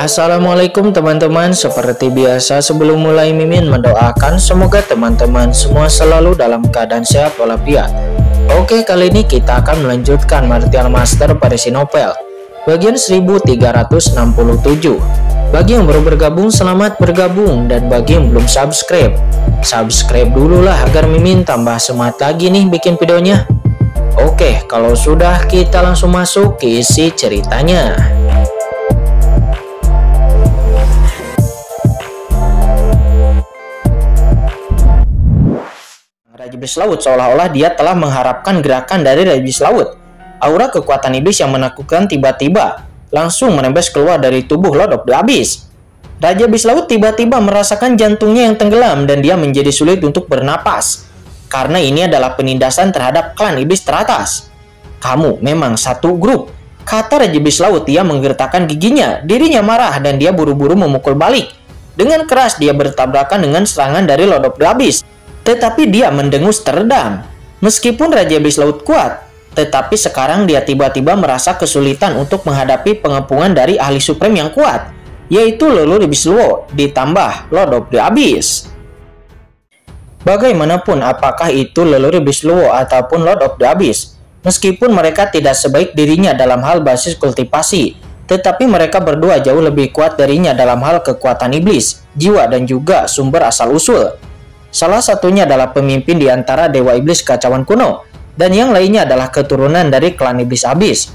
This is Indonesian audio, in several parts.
Assalamualaikum teman-teman, seperti biasa sebelum mulai Mimin mendoakan semoga teman-teman semua selalu dalam keadaan sehat walafiat. Oke, kali ini kita akan melanjutkan Martial Master Parisi Novel bagian 1367. Bagi yang baru bergabung, selamat bergabung, dan bagi yang belum subscribe dulu lah agar Mimin tambah semangat lagi nih bikin videonya. Oke, kalau sudah kita langsung masuk ke isi ceritanya. Raja Iblis Laut seolah-olah dia telah mengharapkan gerakan dari Raja Iblis Laut. Aura kekuatan iblis yang menakutkan tiba-tiba langsung menembus keluar dari tubuh Lord of the Abyss. Raja Iblis Laut tiba-tiba merasakan jantungnya yang tenggelam dan dia menjadi sulit untuk bernapas. Karena ini adalah penindasan terhadap klan iblis teratas. Kamu memang satu grup, kata Raja Iblis Laut. Dia menggertakkan giginya, dirinya marah dan dia buru-buru memukul balik. Dengan keras dia bertabrakan dengan serangan dari Lord of the Abyss. Tetapi dia mendengus teredam. Meskipun Raja Iblis Laut kuat, tetapi sekarang dia tiba-tiba merasa kesulitan untuk menghadapi pengepungan dari ahli supreme yang kuat, yaitu Leluhur Iblis Luo ditambah Lord of the Abyss. Bagaimanapun, apakah itu Leluhur Iblis Luo ataupun Lord of the Abyss, meskipun mereka tidak sebaik dirinya dalam hal basis kultivasi, tetapi mereka berdua jauh lebih kuat darinya dalam hal kekuatan iblis, jiwa, dan juga sumber asal-usul. Salah satunya adalah pemimpin di antara Dewa Iblis Kacauan Kuno, dan yang lainnya adalah keturunan dari klan Iblis Abyss,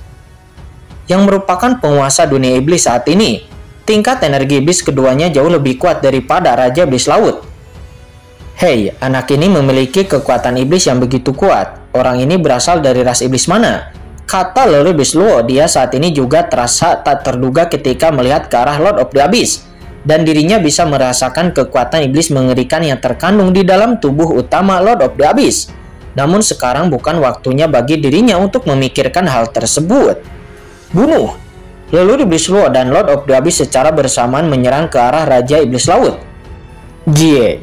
yang merupakan penguasa dunia iblis saat ini. Tingkat energi iblis keduanya jauh lebih kuat daripada Raja Iblis Laut. Hei, anak ini memiliki kekuatan iblis yang begitu kuat. Orang ini berasal dari ras iblis mana? Kata Leluhur Iblis Luo. Dia saat ini juga terasa tak terduga ketika melihat ke arah Lord of the Abyss, dan dirinya bisa merasakan kekuatan iblis mengerikan yang terkandung di dalam tubuh utama Lord of the Abyss. Namun sekarang bukan waktunya bagi dirinya untuk memikirkan hal tersebut. Bunuh! Leluhur Iblis Luo dan Lord of the Abyss secara bersamaan menyerang ke arah Raja Iblis Laut. Jie.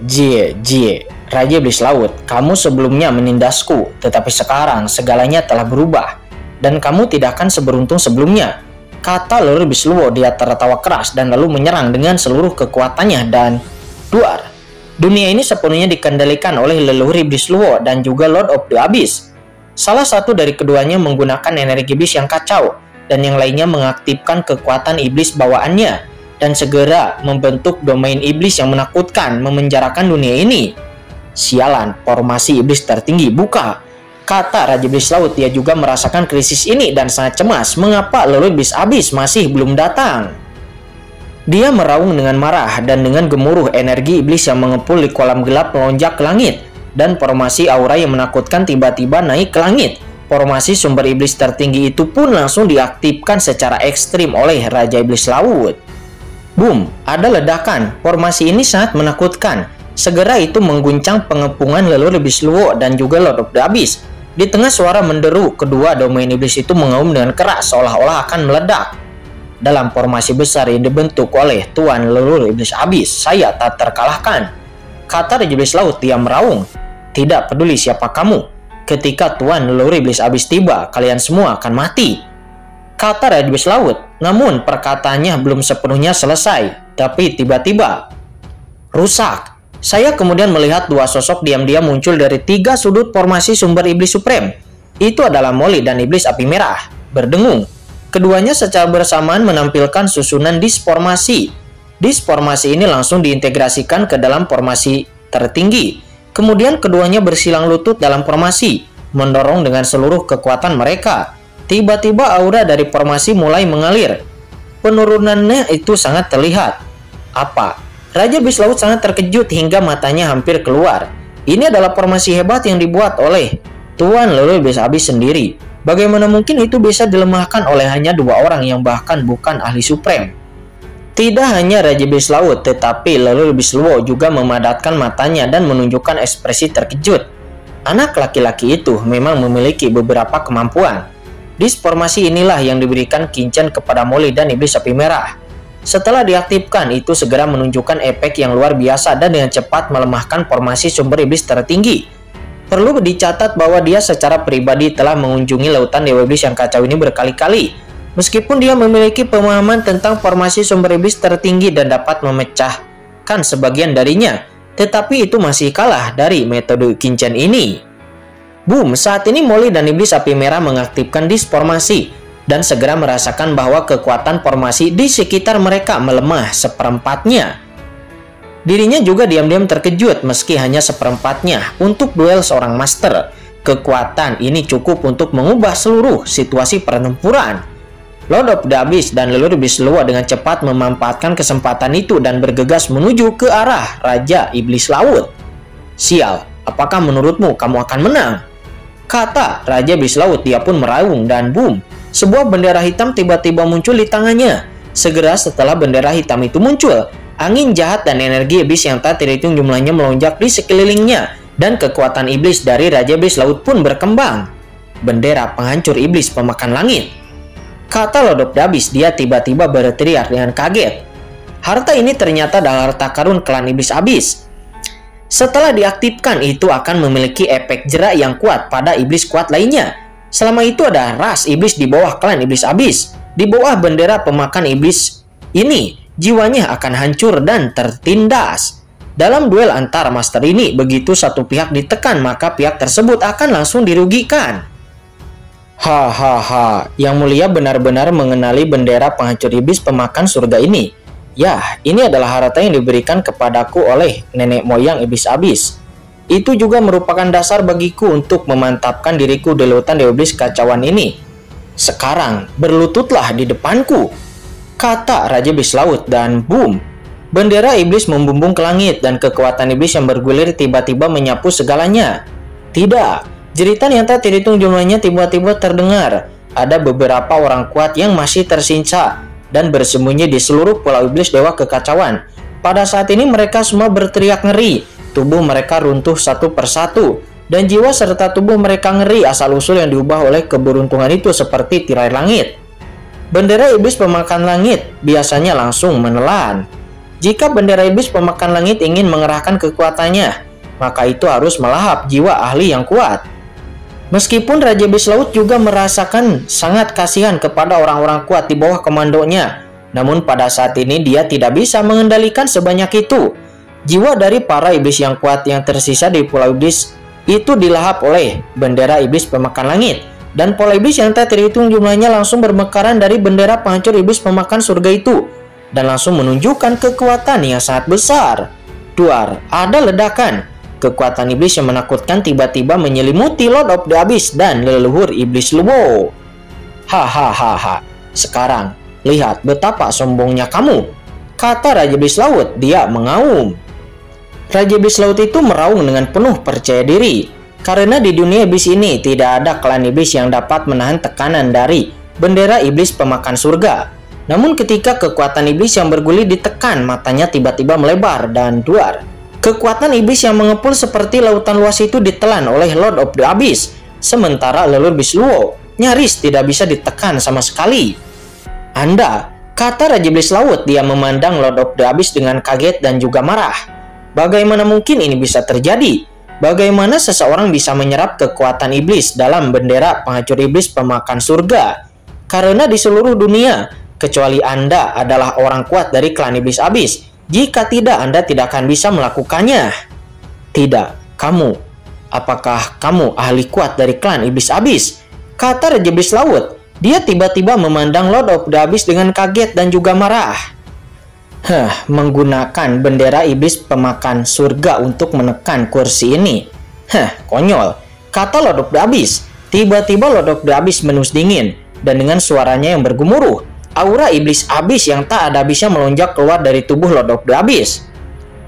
Raja Iblis Laut, kamu sebelumnya menindasku, tetapi sekarang segalanya telah berubah, dan kamu tidak akan seberuntung sebelumnya, kata Leluhur Iblis Luo. Dia tertawa keras dan lalu menyerang dengan seluruh kekuatannya dan duar. Dunia ini sepenuhnya dikendalikan oleh Leluhur Iblis Luo dan juga Lord of the Abyss. Salah satu dari keduanya menggunakan energi iblis yang kacau, dan yang lainnya mengaktifkan kekuatan iblis bawaannya, dan segera membentuk domain iblis yang menakutkan memenjarakan dunia ini. Sialan, formasi iblis tertinggi buka, kata Raja Iblis Laut. Dia juga merasakan krisis ini dan sangat cemas mengapa Leluhur Iblis Abyss masih belum datang. Dia meraung dengan marah dan dengan gemuruh energi iblis yang mengepul di kolam gelap melonjak ke langit, dan formasi aura yang menakutkan tiba-tiba naik ke langit. Formasi sumber iblis tertinggi itu pun langsung diaktifkan secara ekstrim oleh Raja Iblis Laut. Boom, ada ledakan. Formasi ini sangat menakutkan. Segera itu mengguncang pengepungan Leluhur Iblis Luo dan juga Lord of the Abyss. Di tengah suara menderu, kedua domain iblis itu mengaum dengan keras seolah-olah akan meledak. Dalam formasi besar yang dibentuk oleh Tuan Leluhur Iblis Abyss, saya tak terkalahkan, kata Raja Iblis Laut. Dia meraung. Tidak peduli siapa kamu, ketika Tuan Leluhur Iblis Abyss tiba, kalian semua akan mati, kata Raja Iblis Laut. Namun perkataannya belum sepenuhnya selesai, tapi tiba-tiba rusak. Saya kemudian melihat dua sosok diam-diam muncul dari tiga sudut formasi sumber iblis supreme. Itu adalah Molly dan Iblis Api Merah berdengung. Keduanya secara bersamaan menampilkan susunan disformasi. Disformasi ini langsung diintegrasikan ke dalam formasi tertinggi. Kemudian keduanya bersilang lutut dalam formasi, mendorong dengan seluruh kekuatan mereka. Tiba-tiba aura dari formasi mulai mengalir. Penurunannya itu sangat terlihat. Apa? Raja Iblis Laut sangat terkejut hingga matanya hampir keluar. Ini adalah formasi hebat yang dibuat oleh Tuan Leluhur Iblis Abyss sendiri. Bagaimana mungkin itu bisa dilemahkan oleh hanya dua orang yang bahkan bukan ahli supreme? Tidak hanya Raja Iblis Laut, tetapi Leluhur Iblis Luo juga memadatkan matanya dan menunjukkan ekspresi terkejut. Anak laki-laki itu memang memiliki beberapa kemampuan. Disformasi inilah yang diberikan Kinchan kepada Molly dan Iblis Api Merah. Setelah diaktifkan, itu segera menunjukkan efek yang luar biasa dan dengan cepat melemahkan formasi sumber iblis tertinggi. Perlu dicatat bahwa dia secara pribadi telah mengunjungi lautan Dewa Iblis yang kacau ini berkali-kali. Meskipun dia memiliki pemahaman tentang formasi sumber iblis tertinggi dan dapat memecahkan sebagian darinya, tetapi itu masih kalah dari metode Kinchen ini. Boom, saat ini Molly dan iblis api merah mengaktifkan disk formasi dan segera merasakan bahwa kekuatan formasi di sekitar mereka melemah seperempatnya. Dirinya juga diam-diam terkejut meski hanya seperempatnya untuk duel seorang master. Kekuatan ini cukup untuk mengubah seluruh situasi pertempuran. Lord of the Abyss dan leluhur iblis Luo dengan cepat memanfaatkan kesempatan itu dan bergegas menuju ke arah Raja Iblis Laut. Sial, apakah menurutmu kamu akan menang? Kata Raja Iblis Laut. Dia pun meraung dan boom, sebuah bendera hitam tiba-tiba muncul di tangannya. Segera setelah bendera hitam itu muncul, angin jahat dan energi iblis yang tak terhitung jumlahnya melonjak di sekelilingnya dan kekuatan iblis dari Raja Iblis Laut pun berkembang. Bendera penghancur iblis pemakan langit. Kata Lord of the Abyss. Dia tiba-tiba berteriak dengan kaget. Harta ini ternyata adalah harta karun klan iblis abis. Setelah diaktifkan, itu akan memiliki efek jerak yang kuat pada iblis kuat lainnya. Selama itu ada ras iblis di bawah klan iblis abis. Di bawah bendera pemakan iblis ini, jiwanya akan hancur dan tertindas. Dalam duel antar master ini, begitu satu pihak ditekan, maka pihak tersebut akan langsung dirugikan. Hahaha, Yang Mulia benar-benar mengenali bendera penghancur iblis pemakan surga ini. Ya, ini adalah harta yang diberikan kepadaku oleh nenek moyang iblis abis. Itu juga merupakan dasar bagiku untuk memantapkan diriku di lautan dewa iblis kacauan ini. Sekarang, berlututlah di depanku, kata Raja Iblis Laut, dan boom, bendera iblis membumbung ke langit dan kekuatan iblis yang bergulir tiba-tiba menyapu segalanya. Tidak. Jeritan yang tak terhitung jumlahnya tiba-tiba terdengar. Ada beberapa orang kuat yang masih tersisa dan bersembunyi di seluruh pulau iblis dewa kekacauan. Pada saat ini mereka semua berteriak ngeri. Tubuh mereka runtuh satu persatu dan jiwa serta tubuh mereka ngeri asal-usul yang diubah oleh keberuntungan itu seperti tirai langit. Bendera iblis pemakan langit biasanya langsung menelan. Jika bendera iblis pemakan langit ingin mengerahkan kekuatannya, maka itu harus melahap jiwa ahli yang kuat. Meskipun Raja Iblis Laut juga merasakan sangat kasihan kepada orang-orang kuat di bawah komandonya, namun pada saat ini dia tidak bisa mengendalikan sebanyak itu. Jiwa dari para iblis yang kuat yang tersisa di Pulau Iblis itu dilahap oleh bendera iblis pemakan langit, dan pola iblis yang tak terhitung jumlahnya langsung bermekaran dari bendera penghancur iblis pemakan surga itu, dan langsung menunjukkan kekuatan yang sangat besar. Duar, ada ledakan. Kekuatan iblis yang menakutkan tiba-tiba menyelimuti Lord of the Abyss dan leluhur iblis Luo. Hahaha, sekarang lihat betapa sombongnya kamu, kata Raja Iblis Laut. Dia mengaum. Raja Iblis Laut itu meraung dengan penuh percaya diri, karena di dunia iblis ini tidak ada klan iblis yang dapat menahan tekanan dari bendera iblis pemakan surga. Namun ketika kekuatan iblis yang bergulir ditekan, matanya tiba-tiba melebar dan duar. Kekuatan iblis yang mengepul seperti lautan luas itu ditelan oleh Lord of the Abyss, sementara leluhur iblis Luo nyaris tidak bisa ditekan sama sekali. Anda, kata Raja Iblis Laut. Dia memandang Lord of the Abyss dengan kaget dan juga marah. Bagaimana mungkin ini bisa terjadi? Bagaimana seseorang bisa menyerap kekuatan iblis dalam bendera penghancur iblis pemakan surga? Karena di seluruh dunia, kecuali Anda adalah orang kuat dari klan iblis abis. Jika tidak, Anda tidak akan bisa melakukannya. Tidak, kamu. Apakah kamu ahli kuat dari klan iblis abis? Kata Raja Iblis Laut. Dia tiba-tiba memandang Lord of the Abyss dengan kaget dan juga marah. Menggunakan bendera iblis pemakan surga untuk menekan kursi ini. Konyol, kata Lord of the Abyss. Tiba-tiba Lord of the Abyss menus dingin, dan dengan suaranya yang bergemuruh, aura iblis abis yang tak ada habisnya melonjak keluar dari tubuh Lord of the Abyss.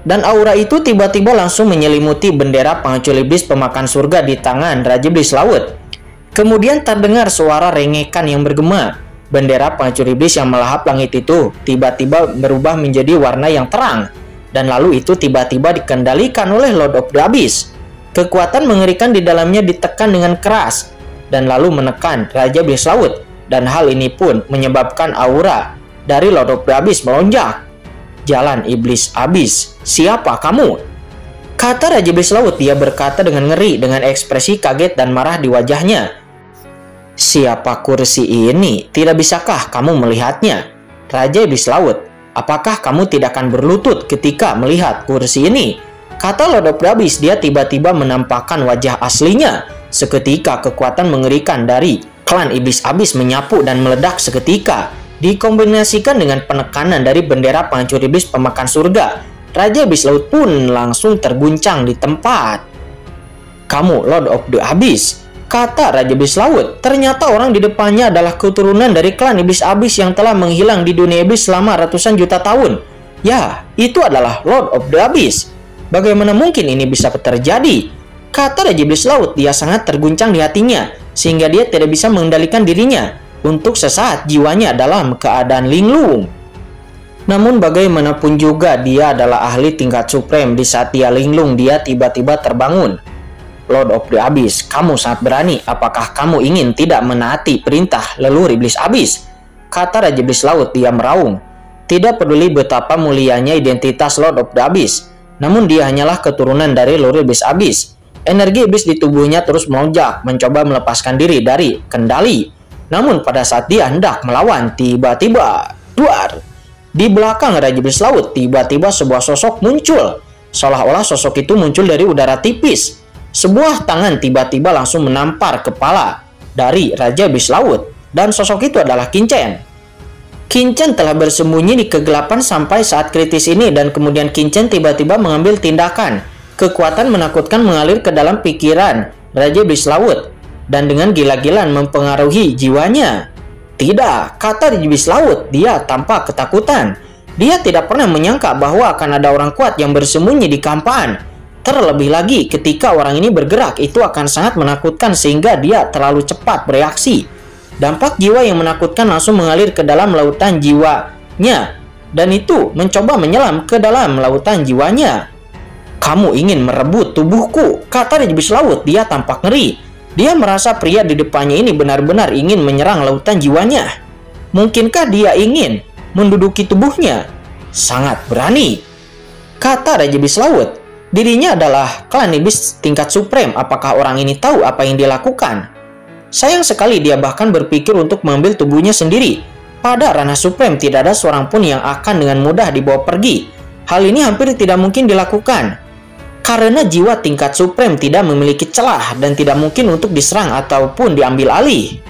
Dan aura itu tiba-tiba langsung menyelimuti bendera penghancur iblis pemakan surga di tangan Raja Iblis Laut. Kemudian terdengar suara rengekan yang bergema. Bendera penghancur iblis yang melahap langit itu tiba-tiba berubah menjadi warna yang terang. Dan lalu itu tiba-tiba dikendalikan oleh Lord of the Abyss. Kekuatan mengerikan di dalamnya ditekan dengan keras dan lalu menekan Raja Iblis Laut. Dan hal ini pun menyebabkan aura dari Lord of the Abyss melonjak. Jalan Iblis Abyss, siapa kamu? Kata Raja Iblis Laut. Dia berkata dengan ngeri dengan ekspresi kaget dan marah di wajahnya. Siapa kursi ini? Tidak bisakah kamu melihatnya? Raja Iblis Laut, apakah kamu tidak akan berlutut ketika melihat kursi ini? Kata Lord of the Abyss. Dia tiba-tiba menampakkan wajah aslinya. Seketika kekuatan mengerikan dari klan Iblis Abyss menyapu dan meledak seketika. Dikombinasikan dengan penekanan dari bendera penghancur iblis pemakan surga, Raja Iblis Laut pun langsung terguncang di tempat. Kamu Lord of the Abyss, kata Raja Iblis Laut. Ternyata orang di depannya adalah keturunan dari klan Iblis Abyss yang telah menghilang di dunia iblis selama ratusan juta tahun. Ya, itu adalah Lord of the Abyss. Bagaimana mungkin ini bisa terjadi? Kata Raja Iblis Laut. Dia sangat terguncang di hatinya, sehingga dia tidak bisa mengendalikan dirinya. Untuk sesaat jiwanya dalam keadaan linglung. Namun bagaimanapun juga dia adalah ahli tingkat supreme. Di saat dia linglung, dia tiba-tiba terbangun. Lord of the Abyss, kamu sangat berani. Apakah kamu ingin tidak menaati perintah leluhur Iblis Abyss? Kata Raja Iblis Laut. Dia meraung. Tidak peduli betapa mulianya identitas Lord of the Abyss, namun dia hanyalah keturunan dari leluhur Iblis Abyss. Energi iblis di tubuhnya terus melonjak, mencoba melepaskan diri dari kendali. Namun pada saat dia hendak melawan, tiba-tiba duar, di belakang Raja Iblis Laut tiba-tiba sebuah sosok muncul. Seolah-olah sosok itu muncul dari udara tipis. Sebuah tangan tiba-tiba langsung menampar kepala dari Raja Iblis Laut, dan sosok itu adalah Qin-Chen. Qin-Chen telah bersembunyi di kegelapan sampai saat kritis ini, dan kemudian Qin-Chen tiba-tiba mengambil tindakan. Kekuatan menakutkan mengalir ke dalam pikiran Raja Iblis Laut dan dengan gila-gilaan mempengaruhi jiwanya. Tidak, kata Raja Iblis Laut, dia tampak ketakutan. Dia tidak pernah menyangka bahwa akan ada orang kuat yang bersembunyi di kampaan. Terlebih lagi ketika orang ini bergerak, itu akan sangat menakutkan sehingga dia terlalu cepat bereaksi. Dampak jiwa yang menakutkan langsung mengalir ke dalam lautan jiwanya, dan itu mencoba menyelam ke dalam lautan jiwanya. Kamu ingin merebut tubuhku, kata Raja Iblis Laut. Dia tampak ngeri. Dia merasa pria di depannya ini benar-benar ingin menyerang lautan jiwanya. Mungkinkah dia ingin menduduki tubuhnya? Sangat berani, kata Raja Iblis Laut. Dirinya adalah klan iblis tingkat supreme. Apakah orang ini tahu apa yang dia lakukan? Sayang sekali dia bahkan berpikir untuk mengambil tubuhnya sendiri. Pada ranah supreme tidak ada seorang pun yang akan dengan mudah dibawa pergi. Hal ini hampir tidak mungkin dilakukan, karena jiwa tingkat supreme tidak memiliki celah dan tidak mungkin untuk diserang ataupun diambil alih.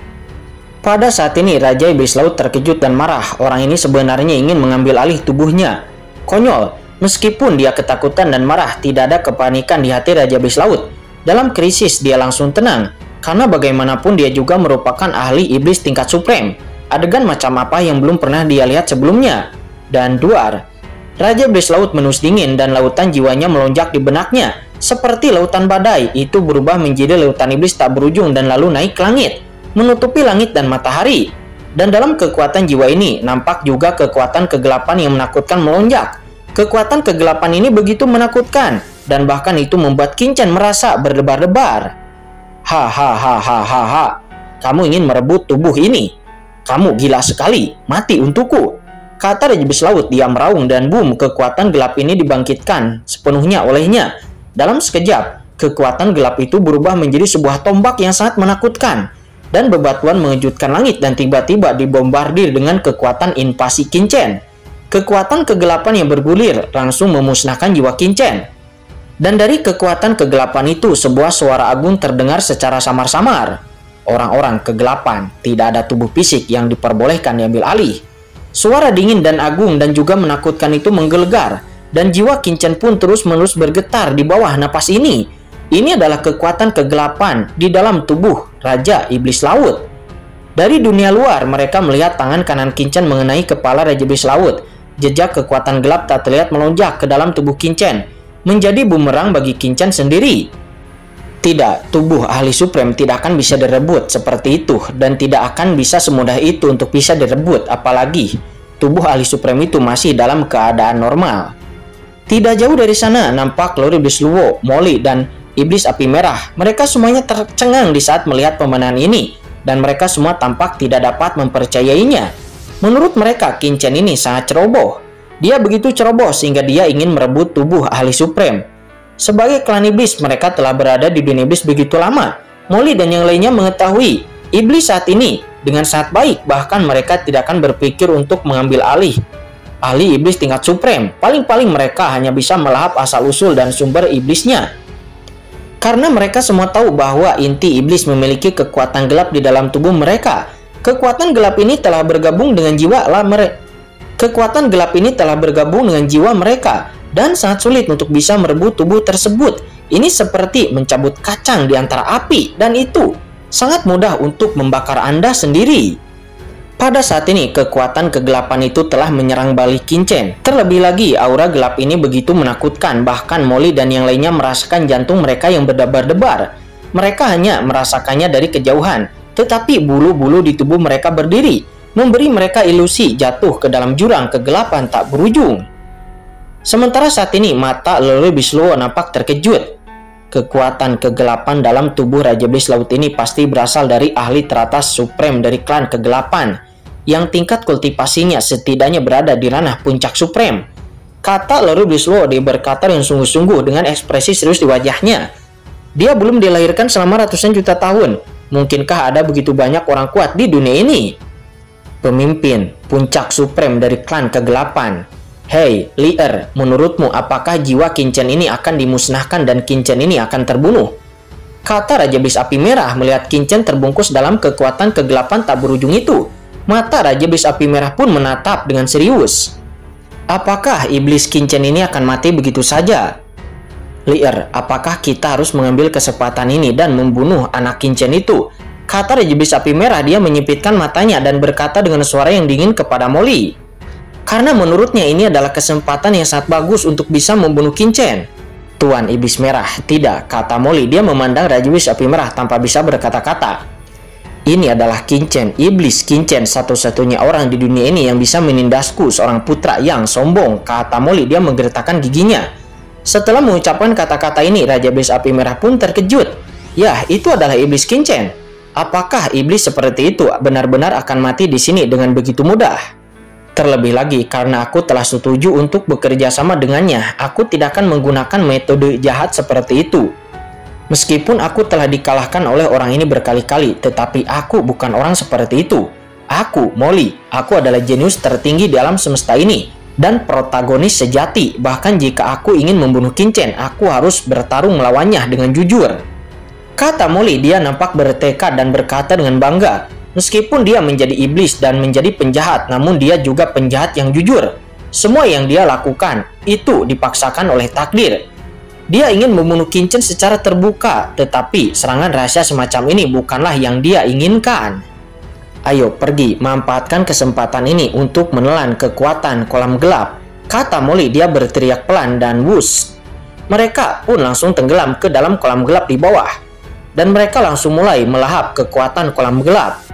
Pada saat ini Raja Iblis Laut terkejut dan marah. Orang ini sebenarnya ingin mengambil alih tubuhnya. Konyol, meskipun dia ketakutan dan marah, tidak ada kepanikan di hati Raja Iblis Laut. Dalam krisis dia langsung tenang, karena bagaimanapun dia juga merupakan ahli iblis tingkat supreme. Adegan macam apa yang belum pernah dia lihat sebelumnya. Dan duar, Raja Iblis Laut menus dingin dan lautan jiwanya melonjak di benaknya. Seperti lautan badai, itu berubah menjadi lautan iblis tak berujung dan lalu naik ke langit, menutupi langit dan matahari. Dan dalam kekuatan jiwa ini, nampak juga kekuatan kegelapan yang menakutkan melonjak. Kekuatan kegelapan ini begitu menakutkan, dan bahkan itu membuat Qin-Chen merasa berdebar-debar. Hahaha, kamu ingin merebut tubuh ini? Kamu gila sekali, mati untukku, kata Raja Iblis Laut. Dia meraung dan boom, kekuatan gelap ini dibangkitkan sepenuhnya olehnya. Dalam sekejap, kekuatan gelap itu berubah menjadi sebuah tombak yang sangat menakutkan. Dan bebatuan mengejutkan langit dan tiba-tiba dibombardir dengan kekuatan invasi Qin-Chen. Kekuatan kegelapan yang bergulir langsung memusnahkan jiwa Qin-Chen. Dan dari kekuatan kegelapan itu, sebuah suara agung terdengar secara samar-samar. Orang-orang kegelapan, tidak ada tubuh fisik yang diperbolehkan diambil alih. Suara dingin dan agung dan juga menakutkan itu menggelegar, dan jiwa Qin-Chen pun terus-menerus bergetar di bawah napas ini. Ini adalah kekuatan kegelapan di dalam tubuh Raja Iblis Laut. Dari dunia luar, mereka melihat tangan kanan Qin-Chen mengenai kepala Raja Iblis Laut. Jejak kekuatan gelap tak terlihat melonjak ke dalam tubuh Qin-Chen, menjadi bumerang bagi Qin-Chen sendiri. Tidak, tubuh ahli supreme tidak akan bisa direbut seperti itu, dan tidak akan bisa semudah itu untuk bisa direbut, apalagi tubuh ahli supreme itu masih dalam keadaan normal. Tidak jauh dari sana nampak Lord Iblis Luo, Molly, dan Iblis Api Merah. Mereka semuanya tercengang di saat melihat pemandangan ini, dan mereka semua tampak tidak dapat mempercayainya. Menurut mereka, Qin-Chen ini sangat ceroboh. Dia begitu ceroboh sehingga dia ingin merebut tubuh ahli supreme. Sebagai klan iblis, mereka telah berada di dunia iblis begitu lama. Molly dan yang lainnya mengetahui Iblis saat ini dengan sangat baik, bahkan mereka tidak akan berpikir untuk mengambil alih iblis tingkat supreme. Paling-paling mereka hanya bisa melahap asal-usul dan sumber iblisnya. Karena mereka semua tahu bahwa inti iblis memiliki kekuatan gelap di dalam tubuh mereka. Kekuatan gelap ini telah bergabung dengan jiwa mereka dan sangat sulit untuk bisa merebut tubuh tersebut. Ini seperti mencabut kacang di antara api, dan itu sangat mudah untuk membakar Anda sendiri. Pada saat ini, kekuatan kegelapan itu telah menyerang balik Qingchen. Terlebih lagi, aura gelap ini begitu menakutkan, bahkan Molly dan yang lainnya merasakan jantung mereka yang berdebar-debar. Mereka hanya merasakannya dari kejauhan, tetapi bulu-bulu di tubuh mereka berdiri, memberi mereka ilusi jatuh ke dalam jurang kegelapan tak berujung. Sementara saat ini, mata Leroy Bisluo nampak terkejut. Kekuatan kegelapan dalam tubuh Raja Iblis Laut ini pasti berasal dari ahli teratas supreme dari klan kegelapan, yang tingkat kultivasinya setidaknya berada di ranah puncak supreme. Kata Leroy Bisluo, dia berkata dengan sungguh-sungguh dengan ekspresi serius di wajahnya. Dia belum dilahirkan selama ratusan juta tahun. Mungkinkah ada begitu banyak orang kuat di dunia ini? Pemimpin puncak supreme dari klan kegelapan. Hei, Lier, menurutmu apakah jiwa Qingchen ini akan dimusnahkan dan Qingchen ini akan terbunuh? Kata Raja Iblis Api Merah melihat Qingchen terbungkus dalam kekuatan kegelapan tak berujung itu. Mata Raja Iblis Api Merah pun menatap dengan serius. Apakah iblis Qingchen ini akan mati begitu saja? Lier, apakah kita harus mengambil kesempatan ini dan membunuh anak Qingchen itu? Kata Raja Iblis Api Merah, dia menyipitkan matanya dan berkata dengan suara yang dingin kepada Molly. Karena menurutnya ini adalah kesempatan yang sangat bagus untuk bisa membunuh Qingchen. Tuan Iblis Merah, tidak, kata Molly. Dia memandang Raja Iblis Api Merah tanpa bisa berkata-kata. Ini adalah Qingchen, iblis Qingchen, satu-satunya orang di dunia ini yang bisa menindasku, seorang putra yang sombong, kata Molly. Dia menggertakkan giginya. Setelah mengucapkan kata-kata ini, Raja Iblis Api Merah pun terkejut. Yah, itu adalah iblis Qingchen. Apakah iblis seperti itu benar-benar akan mati di sini dengan begitu mudah? Terlebih lagi, karena aku telah setuju untuk bekerja sama dengannya, aku tidak akan menggunakan metode jahat seperti itu. Meskipun aku telah dikalahkan oleh orang ini berkali-kali, tetapi aku bukan orang seperti itu. Aku, Molly, aku adalah jenius tertinggi di alam semesta ini, dan protagonis sejati. Bahkan jika aku ingin membunuh Qingchen, aku harus bertarung melawannya dengan jujur. Kata Molly, dia nampak bertekad dan berkata dengan bangga. Meskipun dia menjadi iblis dan menjadi penjahat, namun dia juga penjahat yang jujur. Semua yang dia lakukan, itu dipaksakan oleh takdir. Dia ingin membunuh Qingchen secara terbuka, tetapi serangan rahasia semacam ini bukanlah yang dia inginkan. Ayo pergi, manfaatkan kesempatan ini untuk menelan kekuatan kolam gelap, kata Molly. Dia berteriak pelan dan wush. Mereka pun langsung tenggelam ke dalam kolam gelap di bawah, dan mereka langsung mulai melahap kekuatan kolam gelap.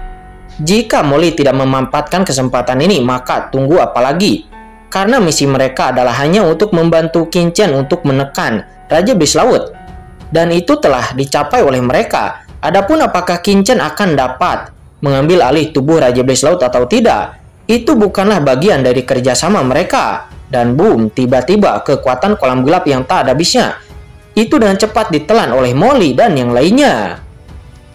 Jika Molly tidak memanfaatkan kesempatan ini, maka tunggu apa lagi? Karena misi mereka adalah hanya untuk membantu Qingchen untuk menekan Raja Iblis Laut, dan itu telah dicapai oleh mereka. Adapun apakah Qingchen akan dapat mengambil alih tubuh Raja Iblis Laut atau tidak, itu bukanlah bagian dari kerjasama mereka. Dan boom, tiba-tiba kekuatan kolam gelap yang tak ada habisnya itu dengan cepat ditelan oleh Molly dan yang lainnya.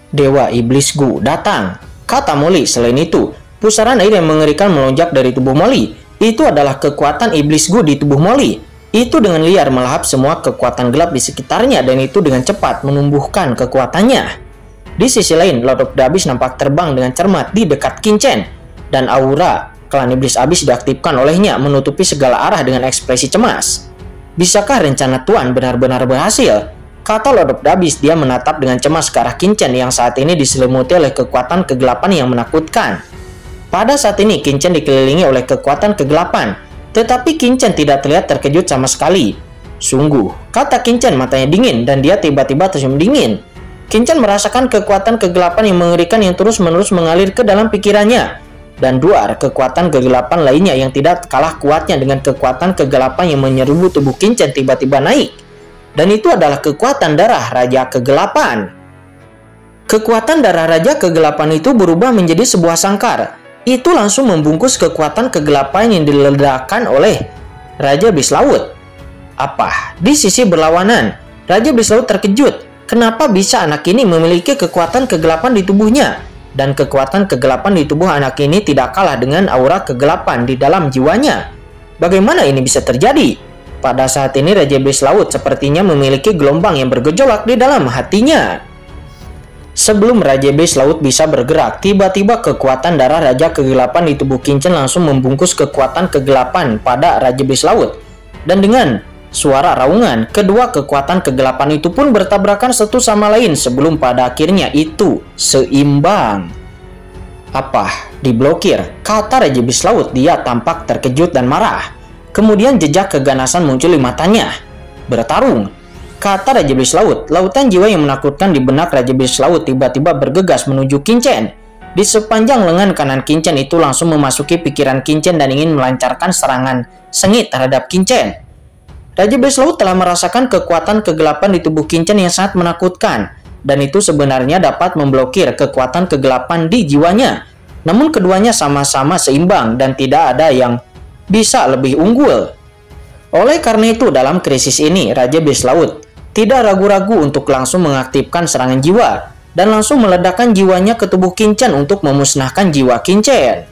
Dewa Iblis Gu datang, kata Molly. Selain itu, pusaran air yang mengerikan melonjak dari tubuh Molly. Itu adalah kekuatan Iblis Gu di tubuh Molly. Itu dengan liar melahap semua kekuatan gelap di sekitarnya, dan itu dengan cepat menumbuhkan kekuatannya. Di sisi lain, Lord of the Abyss nampak terbang dengan cermat di dekat Qingchen, dan aura klan Iblis Abyss diaktifkan olehnya, menutupi segala arah dengan ekspresi cemas. Bisakah rencana Tuan benar-benar berhasil? Kata Lord of the Abyss. Dia menatap dengan cemas ke arah Qingchen yang saat ini diselimuti oleh kekuatan kegelapan yang menakutkan. Pada saat ini, Qingchen dikelilingi oleh kekuatan kegelapan. Tetapi Qingchen tidak terlihat terkejut sama sekali. Sungguh, kata Qingchen, matanya dingin, dan dia tiba-tiba tersenyum dingin. Qingchen merasakan kekuatan kegelapan yang mengerikan yang terus-menerus mengalir ke dalam pikirannya. Dan dua kekuatan kegelapan lainnya yang tidak kalah kuatnya dengan kekuatan kegelapan yang menyerbu tubuh Qingchen tiba-tiba naik. Dan itu adalah kekuatan darah Raja Kegelapan. Kekuatan darah Raja Kegelapan itu berubah menjadi sebuah sangkar. Itu langsung membungkus kekuatan kegelapan yang diledakkan oleh Raja Iblis Laut. Apa? Di sisi berlawanan, Raja Iblis Laut terkejut. Kenapa bisa anak ini memiliki kekuatan kegelapan di tubuhnya? dan kekuatan kegelapan di tubuh anak ini tidak kalah dengan aura kegelapan di dalam jiwanya. Bagaimana ini bisa terjadi? Pada saat ini Raja Iblis Laut sepertinya memiliki gelombang yang bergejolak di dalam hatinya. Sebelum Raja Iblis Laut bisa bergerak, tiba-tiba kekuatan darah Raja Kegelapan di tubuh Qin Chen langsung membungkus kekuatan kegelapan pada Raja Iblis Laut. Dan dengan suara raungan, kedua kekuatan kegelapan itu pun bertabrakan satu sama lain sebelum pada akhirnya itu seimbang. Apa? Diblokir? Kata Raja Iblis Laut. Dia tampak terkejut dan marah. Kemudian jejak keganasan muncul di matanya. Bertarung, kata Raja Iblis Laut. Lautan jiwa yang menakutkan di benak Raja Iblis Laut tiba-tiba bergegas menuju Qin Chen. Di sepanjang lengan kanan Qin Chen itu langsung memasuki pikiran Qin Chen dan ingin melancarkan serangan sengit terhadap Qin Chen. Raja Iblis Laut telah merasakan kekuatan kegelapan di tubuh Qin Chen yang sangat menakutkan, dan itu sebenarnya dapat memblokir kekuatan kegelapan di jiwanya. Namun keduanya sama-sama seimbang dan tidak ada yang bisa lebih unggul. Oleh karena itu, dalam krisis ini, Raja Iblis Laut tidak ragu-ragu untuk langsung mengaktifkan serangan jiwa dan langsung meledakkan jiwanya ke tubuh Qin Chen untuk memusnahkan jiwa Qin Chen.